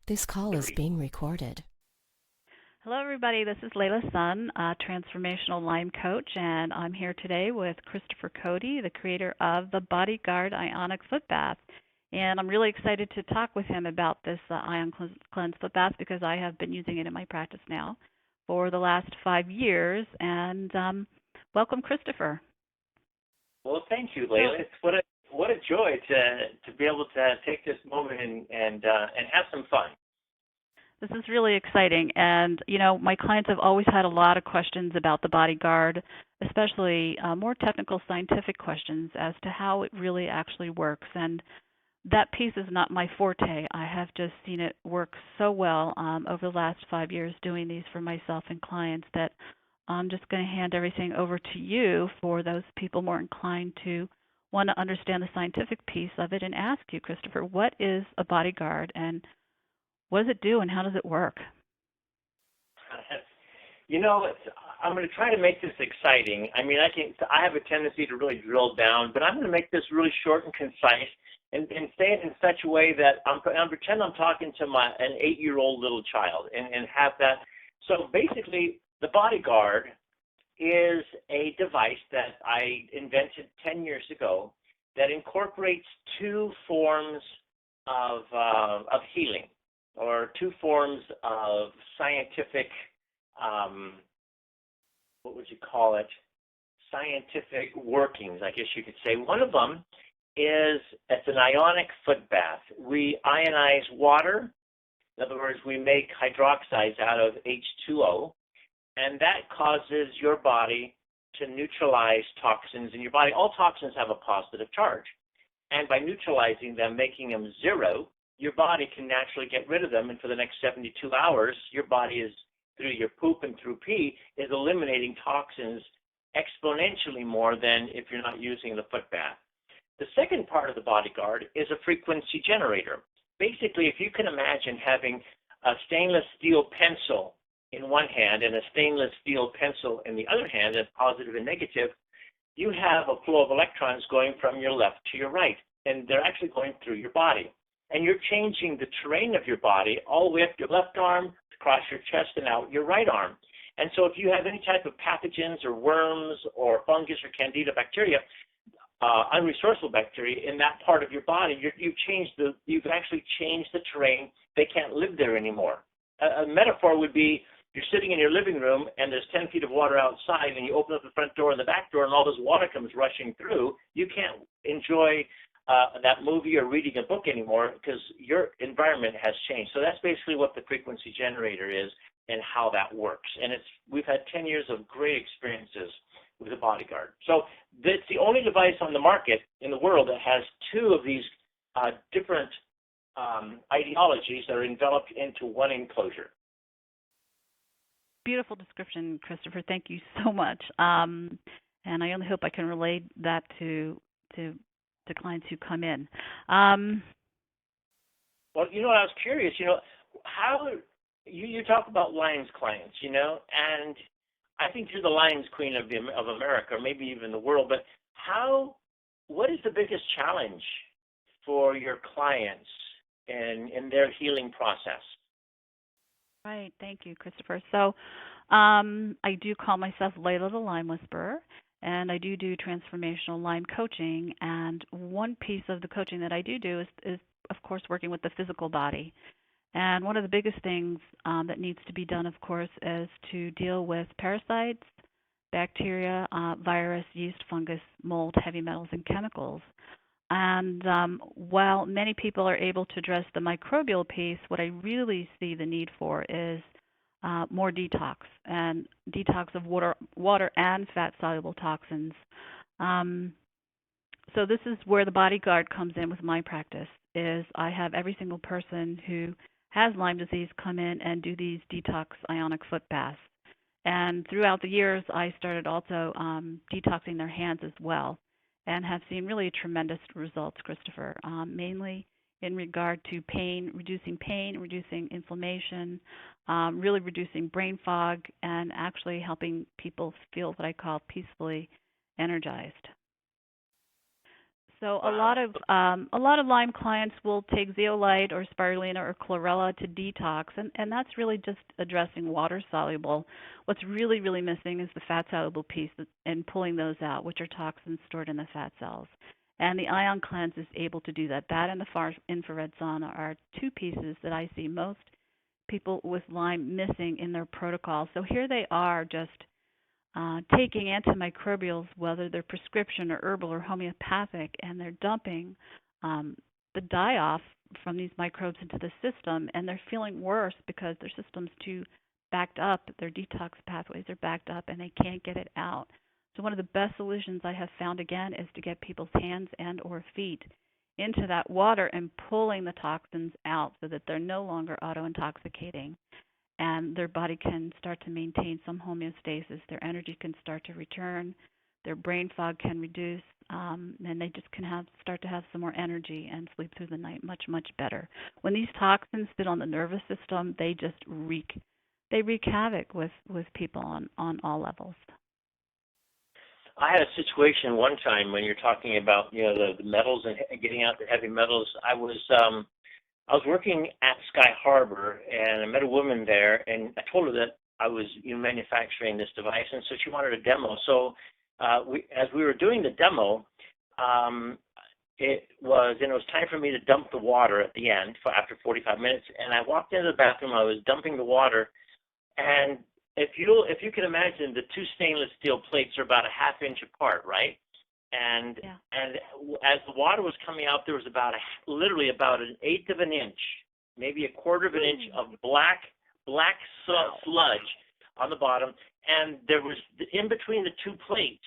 This call is being recorded. Hello, everybody. This is Leila Sun, a transformational Lyme coach, and I'm here today with Christopher Cody, the creator of the BodyGuard Ionic Foot Bath. And I'm really excited to talk with him about this Ion Cleanse Foot Bath because I have been using it in my practice now for the last 5 years. And welcome, Christopher. Well, thank you, Leila. It's what a joy to be able to take this moment and have some fun. This is really exciting, and my clients have always had a lot of questions about the BodyGuard, especially more technical scientific questions as to how it really actually works, and that piece is not my forte. I have just seen it work so well over the last 5 years doing these for myself and clients that I'm just going to hand everything over to you for those people more inclined to want to understand the scientific piece of it and ask you, Christopher, what is a BodyGuard and what does it do and how does it work? I'm going to try to make this exciting. I mean, I have a tendency to really drill down, but I'm going to make this really short and concise and say it in such a way that I'm pretend I'm talking to an 8-year-old little child and have that. So basically, the BodyGuard is a device that I invented 10 years ago that incorporates two forms of healing, or two forms of scientific, what would you call it, scientific workings, I guess you could say. One of them is, it's an ionic foot bath. We ionize water. In other words, we make hydroxides out of H2O, and that causes your body to neutralize toxins in your body. All toxins have a positive charge, and by neutralizing them, making them zero, your body can naturally get rid of them, and for the next 72 hours, your body is, through your poop and through pee, is eliminating toxins exponentially more than if you're not using the foot bath. The second part of the BodyGuard is a frequency generator. Basically, if you can imagine having a stainless steel pencil in one hand and a stainless steel pencil in the other hand, as positive and negative, you have a flow of electrons going from your left to your right, and they're actually going through your body. And you're changing the terrain of your body all the way up your left arm, across your chest, and out your right arm. And so if you have any type of pathogens or worms or fungus or candida bacteria, unresourceful bacteria in that part of your body, you've actually changed the terrain. They can't live there anymore. A metaphor would be, you're sitting in your living room and there's 10 feet of water outside, and you open up the front door and the back door and all this water comes rushing through. You can't enjoy that movie or reading a book anymore because your environment has changed. So that's basically what the frequency generator is and how that works. And we've had 10 years of great experiences with the BodyGuard. So it's the only device on the market in the world that has two of these different ideologies that are enveloped into one enclosure. Beautiful description, Christopher. Thank you so much. And I only hope I can relay that to clients who come in. Well, I was curious, how you talk about Lyme's clients, and I think you're the Lyme's queen of America, or maybe even the world, but what is the biggest challenge for your clients in their healing process? Right. Thank you, Christopher. So I do call myself Leila the Lyme Whisperer, and I do transformational Lyme coaching. And one piece of the coaching that I do is of course, working with the physical body. And one of the biggest things that needs to be done, of course, is to deal with parasites, bacteria, virus, yeast, fungus, mold, heavy metals, and chemicals. And while many people are able to address the microbial piece, what I really see the need for is more detox, and detox of water and fat-soluble toxins. So this is where the BodyGuard comes in with my practice, is I have every single person who has Lyme disease come in and do these detox ionic foot baths. And throughout the years, I started also detoxing their hands as well, and have seen really tremendous results, Christopher, mainly in regard to pain, reducing inflammation, really reducing brain fog, and actually helping people feel what I call peacefully energized. So Wow. a lot of Lyme clients will take zeolite or spirulina or chlorella to detox, and that's really just addressing water soluble. What's really really missing is the fat soluble piece and pulling those out, which are toxins stored in the fat cells. And the ion cleanse is able to do that. That and the far infrared sauna are two pieces that I see most people with Lyme missing in their protocol. So here they are just taking antimicrobials, whether they're prescription or herbal or homeopathic, and they're dumping the die-off from these microbes into the system, and they're feeling worse because their system's too backed up, their detox pathways are backed up, and they can't get it out. So one of the best solutions I have found, again, is to get people's hands and or feet into that water and pulling the toxins out so that they're no longer auto-intoxicating and their body can start to maintain some homeostasis. Their energy can start to return. Their brain fog can reduce, and they just can start to have some more energy and sleep through the night much, much better. When these toxins sit on the nervous system, they just wreak havoc with people on all levels. I had a situation one time when you're talking about the metals and getting out the heavy metals. I was working at Sky Harbor, and I met a woman there, and I told her that I was manufacturing this device, and so she wanted a demo. So as we were doing the demo, it was time for me to dump the water at the end after 45 minutes, and I walked into the bathroom. I was dumping the water, and if you can imagine, the two stainless steel plates are about a half-inch apart, right? And as the water was coming out, there was literally about an eighth of an inch, maybe a quarter of an inch of black sludge on the bottom, and there was in between the two plates.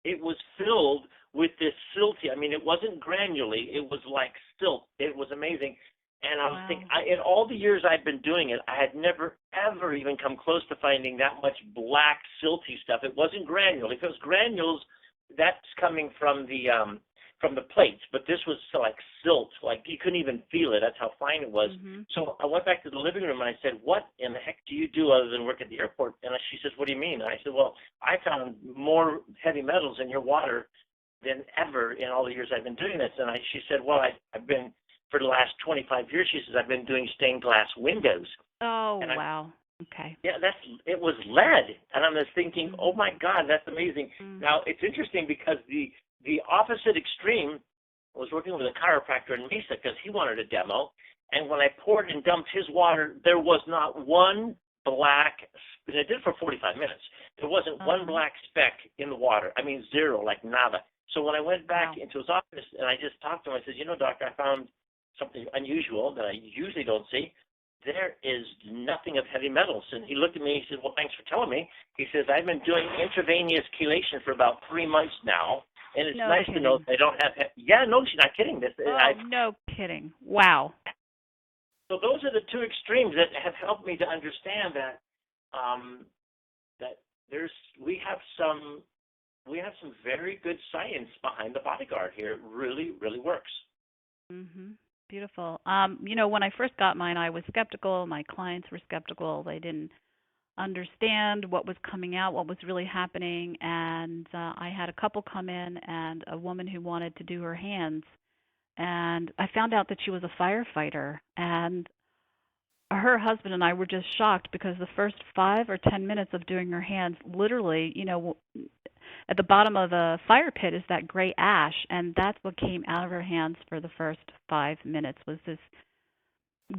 It was filled with this silty. I mean, it wasn't granularly. It was like silt. It was amazing. And I was thinking, in all the years I've been doing it, I had never ever even come close to finding that much black silty stuff. It wasn't granular. If it was granules, that's coming from the plates, but this was like silt, like you couldn't even feel it. That's how fine it was. Mm-hmm. So I went back to the living room and I said, "What in the heck do you do other than work at the airport?" And she says, "What do you mean?" And I said, "Well, I found more heavy metals in your water than ever in all the years I've been doing this." And she said, "Well, I've been for the last 25 years." She says, "I've been doing stained glass windows." Oh, wow. Okay. Yeah, it was lead, and I'm just thinking, oh my God, that's amazing. Now it's interesting because the opposite extreme was working with a chiropractor in Mesa because he wanted a demo, and when I poured and dumped his water, there was not one black. And I did it for 45 minutes. There wasn't one black speck in the water. I mean, zero, like nada. So when I went back into his office and I just talked to him, I said, "Doctor, I found something unusual that I usually don't see. There is nothing of heavy metals." And he looked at me, he said, "Well, thanks for telling me." He says, "I've been doing intravenous chelation for about 3 months now, and it's nice to know that they don't have." Yeah, no, she's not kidding. No kidding. Wow. So those are the two extremes that have helped me to understand that we have some very good science behind the BodyGuard here. It really, really works. Mhm. Beautiful. When I first got mine, I was skeptical. My clients were skeptical. They didn't understand what was coming out, what was really happening. And I had a couple come in and a woman who wanted to do her hands. And I found out that she was a firefighter. And her husband and I were just shocked because the first 5 or 10 minutes of doing her hands, literally, at the bottom of the fire pit is that gray ash, and that's what came out of her hands for the first 5 minutes was this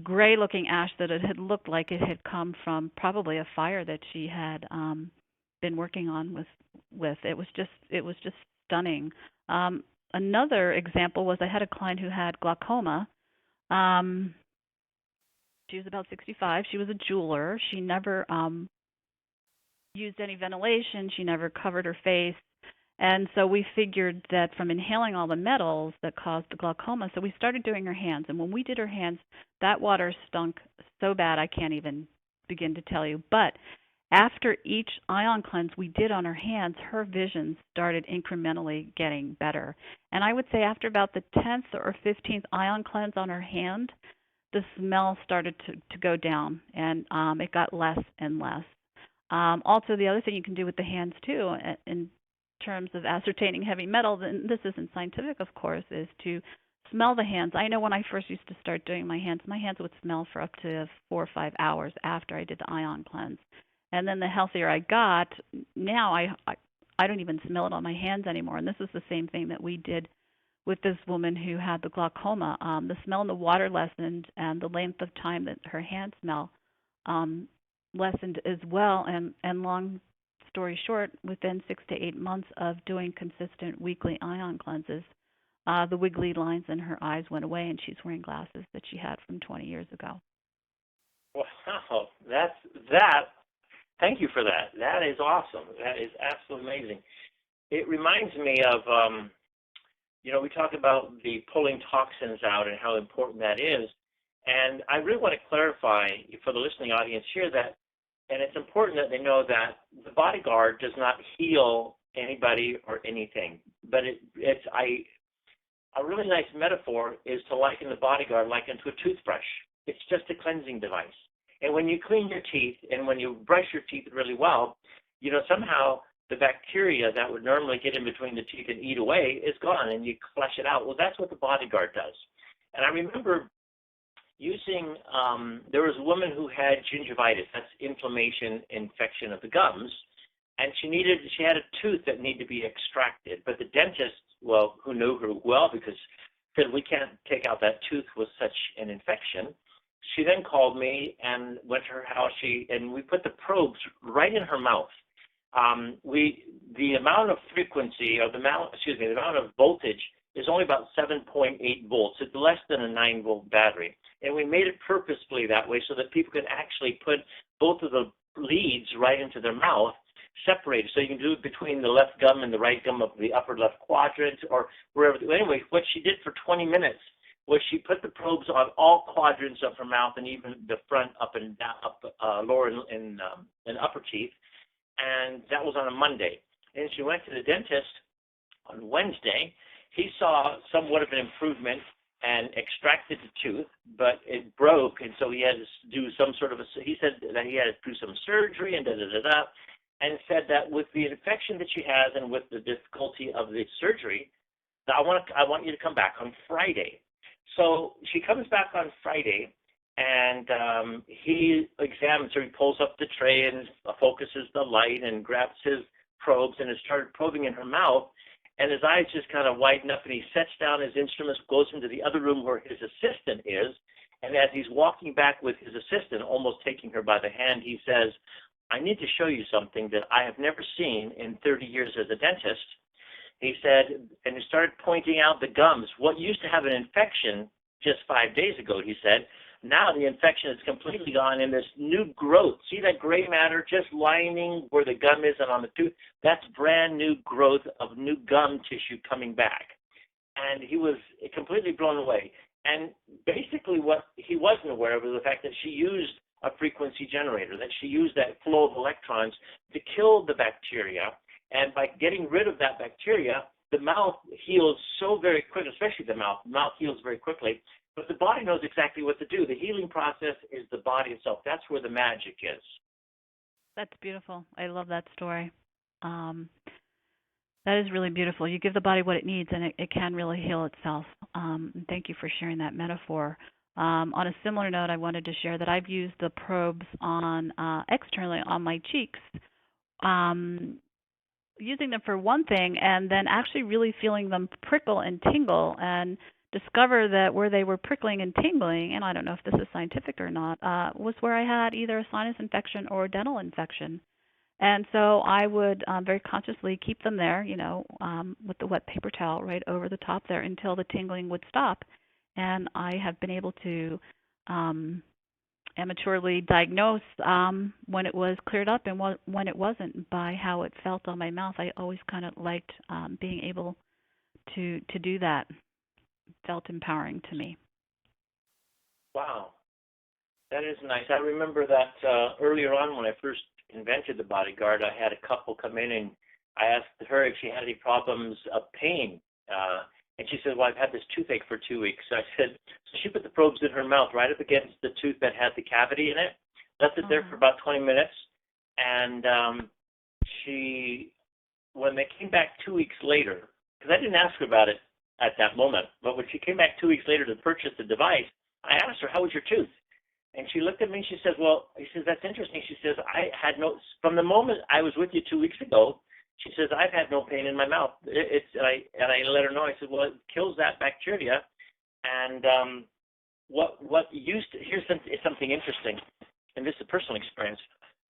gray-looking ash that it had looked like it had come from probably a fire that she had been working on with. It was just stunning. Another example was I had a client who had glaucoma. She was about 65. She was a jeweler. She never used any ventilation. She never covered her face. And so we figured that from inhaling all the metals that caused the glaucoma, so we started doing her hands. And when we did her hands, that water stunk so bad I can't even begin to tell you. But after each ion cleanse we did on her hands, her vision started incrementally getting better. And I would say after about the 10th or 15th ion cleanse on her hand, the smell started to go down, and it got less and less. Also, the other thing you can do with the hands, too, in terms of ascertaining heavy metals, and this isn't scientific, of course, is to smell the hands. I know when I first used to start doing my hands would smell for up to 4 or 5 hours after I did the ion cleanse. And then the healthier I got, now I don't even smell it on my hands anymore. And this is the same thing that we did with this woman who had the glaucoma. The smell in the water lessened, and the length of time that her hands smell lessened as well. And long story short, within 6 to 8 months of doing consistent weekly ion cleanses, the wiggly lines in her eyes went away, and she's wearing glasses that she had from 20 years ago. Wow, that. Thank you for that. That is awesome. That is absolutely amazing. It reminds me of, we talk about the pulling toxins out and how important that is. And I really want to clarify for the listening audience here that, and it's important that they know that the BodyGuard does not heal anybody or anything. But a really nice metaphor is to liken the BodyGuard to a toothbrush. It's just a cleansing device. And when you clean your teeth and when you brush your teeth really well, somehow the bacteria that would normally get in between the teeth and eat away is gone, and you flush it out. Well, that's what the BodyGuard does. And I remember using, there was a woman who had gingivitis, that's inflammation, infection of the gums, and she had a tooth that needed to be extracted. But the dentist, who knew her well, because said we can't take out that tooth with such an infection. She then called me and went to her house. And we put the probes right in her mouth. The amount of frequency, or the amount of voltage is only about 7.8 volts. It's less than a 9-volt battery. And we made it purposefully that way so that people can actually put both of the leads right into their mouth, separated. So you can do it between the left gum and the right gum of the upper left quadrant or wherever. Anyway, what she did for 20 minutes was she put the probes on all quadrants of her mouth and even the front, up and down, lower and upper teeth. And that was on a Monday. And she went to the dentist on Wednesday. He saw somewhat of an improvement and extracted the tooth, but it broke, and so he had to do some sort of he said that he had to do some surgery and da-da-da-da, and said that with the infection that she has and with the difficulty of the surgery, I want you to come back on Friday. So she comes back on Friday, and he examines her. He pulls up the tray and focuses the light and grabs his probes and has started probing in her mouth. And his eyes just kind of widen up, and he sets down his instruments, goes into the other room where his assistant is. And as he's walking back with his assistant, almost taking her by the hand, he says, "I need to show you something that I have never seen in 30 years as a dentist." He said, and he started pointing out the gums. What used to have an infection just 5 days ago, he said, now the infection is completely gone in this new growth. See that gray matter just lining where the gum is and on the tooth? That's brand new growth of new gum tissue coming back. And he was completely blown away. And basically what he wasn't aware of was the fact that she used a frequency generator, that she used that flow of electrons to kill the bacteria. And by getting rid of that bacteria, the mouth heals so very quickly, especially the mouth. The mouth heals very quickly. But the body knows exactly what to do. The healing process is the body itself. That's where the magic is. That's beautiful. I love that story. That is really beautiful. You give the body what it needs, and it can really heal itself. Thank you for sharing that metaphor. On a similar note, I wanted to share that I've used the probes on externally on my cheeks, using them for one thing, and then actually really feeling them prickle and tingle, and discover that where they were prickling and tingling, and I don't know if this is scientific or not, was where I had either a sinus infection or a dental infection. And so I would very consciously keep them there, with the wet paper towel right over the top there until the tingling would stop. And I have been able to amateurly diagnose when it was cleared up and when it wasn't by how it felt on my mouth. I always kind of liked being able to do that. It felt empowering to me. Wow. That is nice. I remember that earlier on when I first invented the BodyGuard, I had a couple come in and I asked her if she had any problems of pain. And she said, well, I've had this toothache for 2 weeks. So I said, so she put the probes in her mouth right up against the tooth that had the cavity in it, left it there for about 20 minutes, and she when they came back 2 weeks later, because I didn't ask her about it at that moment, but when she came back 2 weeks later to purchase the device, I asked her, how was your tooth? And she looked at me and she says, well, he says, that's interesting. She says, I had no, from the moment I was with you 2 weeks ago, she says, I've had no pain in my mouth. And I let her know, I said, well, it kills that bacteria. And what used to, here's something interesting, and this is a personal experience.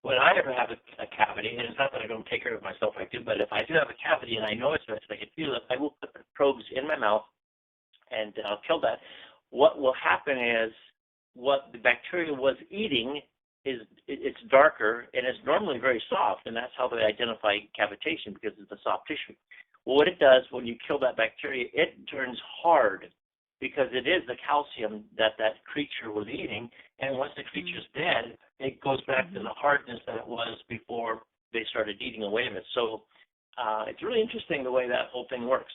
When I ever have a cavity, and it's not that I don't take care of myself, I do, but if I do have a cavity and I know it's I can feel it, I will put the probes in my mouth and I'll kill that. What will happen is what the bacteria was eating is it's darker and it's normally very soft, and that's how they identify cavitation because it's a soft tissue. Well, what it does when you kill that bacteria, it turns hard because it is the calcium that creature was eating, and once the creature's dead, it goes back to the hardness that it was before they started eating away of it. So it's really interesting the way that whole thing works.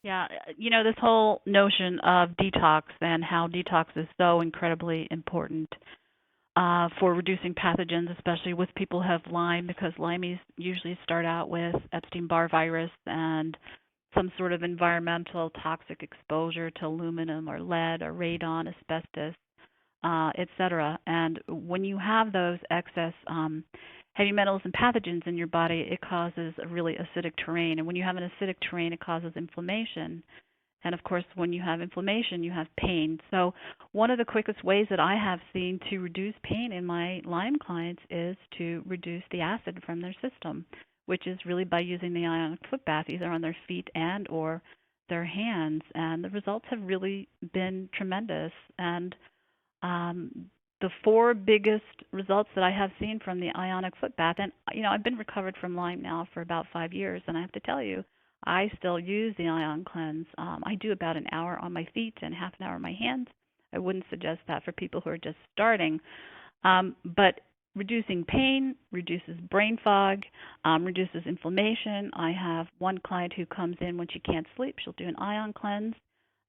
Yeah, this whole notion of detox and how detox is so incredibly important for reducing pathogens, especially with people who have Lyme, because Lymes usually start out with Epstein-Barr virus and some sort of environmental toxic exposure to aluminum or lead or radon, asbestos, etc. And when you have those excess heavy metals and pathogens in your body, it causes a really acidic terrain. And when you have an acidic terrain, it causes inflammation. And of course, when you have inflammation, you have pain. So one of the quickest ways that I have seen to reduce pain in my Lyme clients is to reduce the acid from their system, which is really by using the ionic foot bath, either on their feet and or their hands. And the results have really been tremendous. And the four biggest results that I have seen from the ionic foot bath, and I've been recovered from Lyme now for about 5 years, and I have to tell you, I still use the ion cleanse. I do about an hour on my feet and half an hour on my hands. I wouldn't suggest that for people who are just starting. But reducing pain, reduces brain fog, reduces inflammation. I have one client who comes in when she can't sleep. She'll do an ion cleanse.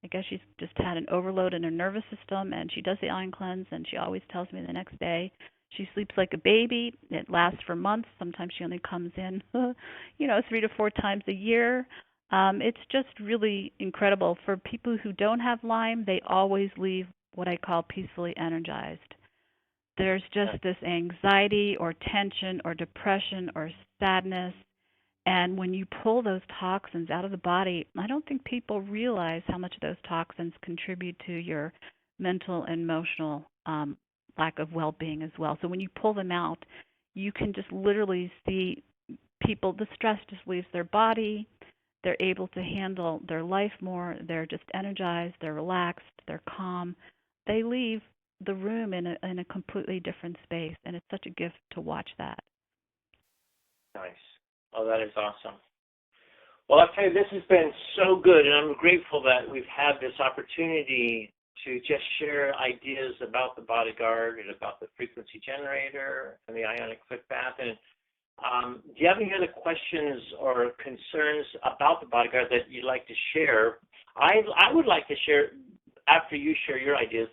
I guess she's just had an overload in her nervous system, and she does the ion cleanse, and she always tells me the next day she sleeps like a baby. It lasts for months. Sometimes she only comes in, 3 to 4 times a year. It's just really incredible. For people who don't have Lyme, they always leave what I call peacefully energized. There's just this anxiety or tension or depression or sadness. And when you pull those toxins out of the body, I don't think people realize how much those toxins contribute to your mental and emotional lack of well-being as well. So when you pull them out, you can just literally see people, the stress just leaves their body. They're able to handle their life more. They're just energized. They're relaxed. They're calm. They leave the room in a completely different space, and it's such a gift to watch that. Nice. Oh, that is awesome. Well, I'll tell you, this has been so good, and I'm grateful that we've had this opportunity to just share ideas about the BodyGuard and about the frequency generator and the ionic foot bath. And do you have any other questions or concerns about the BodyGuard that you'd like to share? I would like to share, after you share your ideas,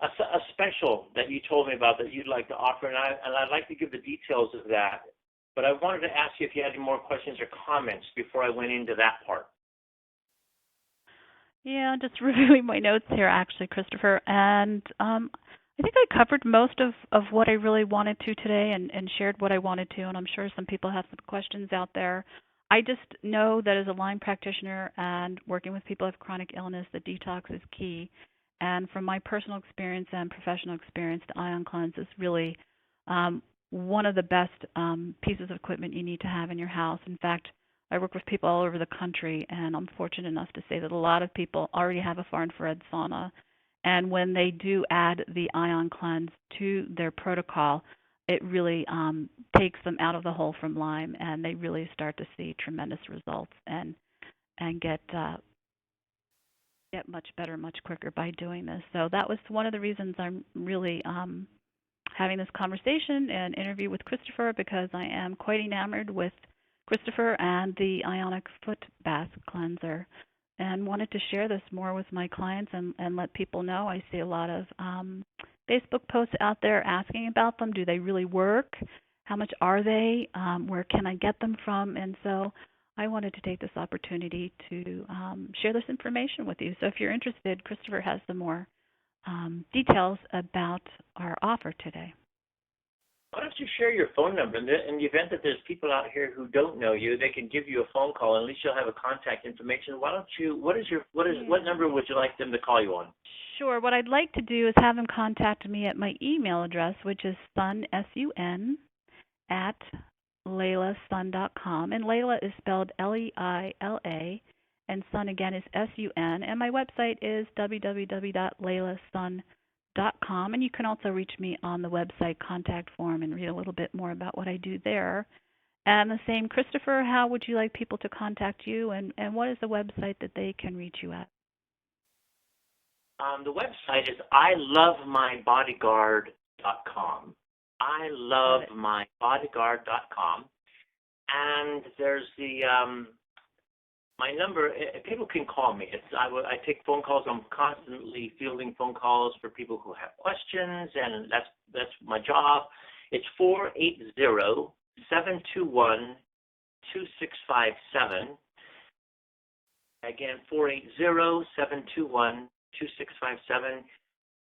a special that you told me about that you'd like to offer, and I'd like to give the details of that. But I wanted to ask you if you had any more questions or comments before I went into that part. Yeah, just reviewing my notes here, actually, Christopher. And I think I covered most of what I really wanted to today and shared what I wanted to. And I'm sure some people have some questions out there. I just know that as a Lyme practitioner and working with people who have chronic illness, the detox is key. And from my personal experience and professional experience, the ion cleanse is really one of the best pieces of equipment you need to have in your house. In fact, I work with people all over the country, and I'm fortunate enough to say that a lot of people already have a far infrared sauna. And when they do add the ion cleanse to their protocol, it really takes them out of the hole from Lyme, and they really start to see tremendous results and get much better much quicker by doing this. So that was one of the reasons I'm really having this conversation and interview with Christopher, because I am quite enamored with Christopher and the ionic foot bath cleanser, and wanted to share this more with my clients and let people know. I see a lot of Facebook posts out there asking about them. Do they really work? How much are they? Where can I get them from? And so I wanted to take this opportunity to share this information with you. So if you're interested, Christopher has some more details about our offer today. Why don't you share your phone number? In the event that there's people out here who don't know you, they can give you a phone call, and at least you'll have a contact information. Why don't you? What number would you like them to call you on? Sure. What I'd like to do is have them contact me at my email address, which is sun, S-U-N, at leilasun.com. And Leila is spelled Leila, and Sun again is S-U-N. And my website is www.leilasun.com. And you can also reach me on the website contact form and read a little bit more about what I do there. And the same, Christopher, how would you like people to contact you, and what is the website that they can reach you at? The website is ilovemybodyguard.com. ilovemybodyguard.com. And there's the my number. People can call me. I take phone calls. I'm constantly fielding phone calls for people who have questions, and that's my job. It's 480-721-2657. Again, 480-721-2657.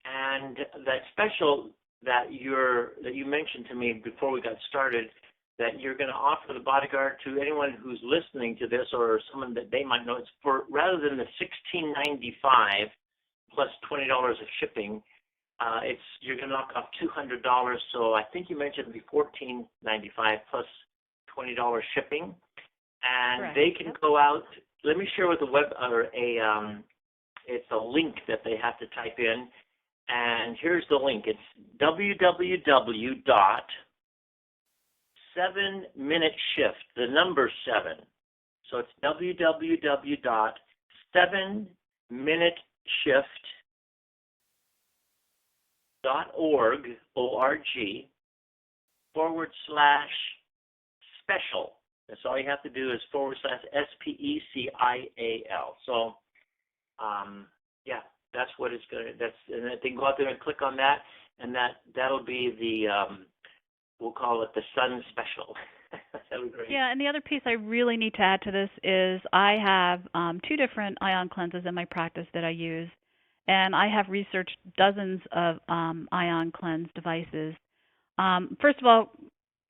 And that special that you mentioned to me before we got started, that you're going to offer the BodyGuard to anyone who's listening to this or someone that they might know. It's for, rather than the $16.95 plus $20 of shipping, you're going to knock off $200. So I think you mentioned it'd be $14.95 plus $20 shipping, and Correct. They can go out. Let me share with the web or it's a link that they have to type in, and here's the link. It's www.7minuteshift, the number 7. So it's www.7minuteshift.org, O-R-G, /special. That's all you have to do is /SPECIAL. So, yeah, that's what it's going to, and they can go out there and click on that, and that'll be the, we'll call it the Sun Special. That'll be great. Yeah, and the other piece I really need to add to this is I have 2 different ion cleanses in my practice that I use, and I have researched dozens of ion cleanse devices. First of all,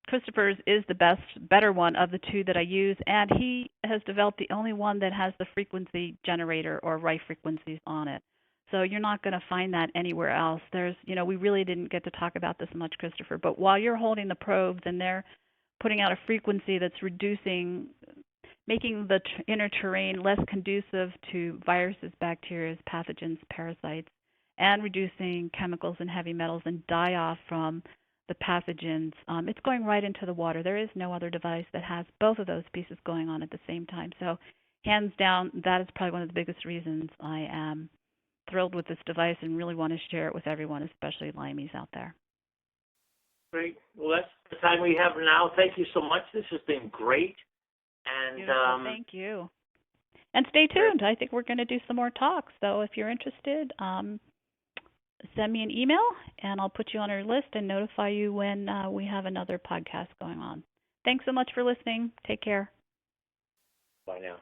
Christopher's is the better one of the 2 that I use, and he has developed the only one that has the frequency generator or right frequencies on it. So you're not going to find that anywhere else. We really didn't get to talk about this much, Christopher, but while you're holding the probes and they're putting out a frequency that's making the inner terrain less conducive to viruses, bacteria, pathogens, parasites, and reducing chemicals and heavy metals and die-off from the pathogens, it's going right into the water. There is no other device that has both of those pieces going on at the same time. So hands down, that is probably one of the biggest reasons I am thrilled with this device and really want to share it with everyone, especially Lymies out there. Great. Well, that's the time we have now. Thank you so much. This has been great. And beautiful. Thank you. And stay tuned. I think we're going to do some more talks. So if you're interested, send me an email, and I'll put you on our list and notify you when we have another podcast going on. Thanks so much for listening. Take care. Bye now.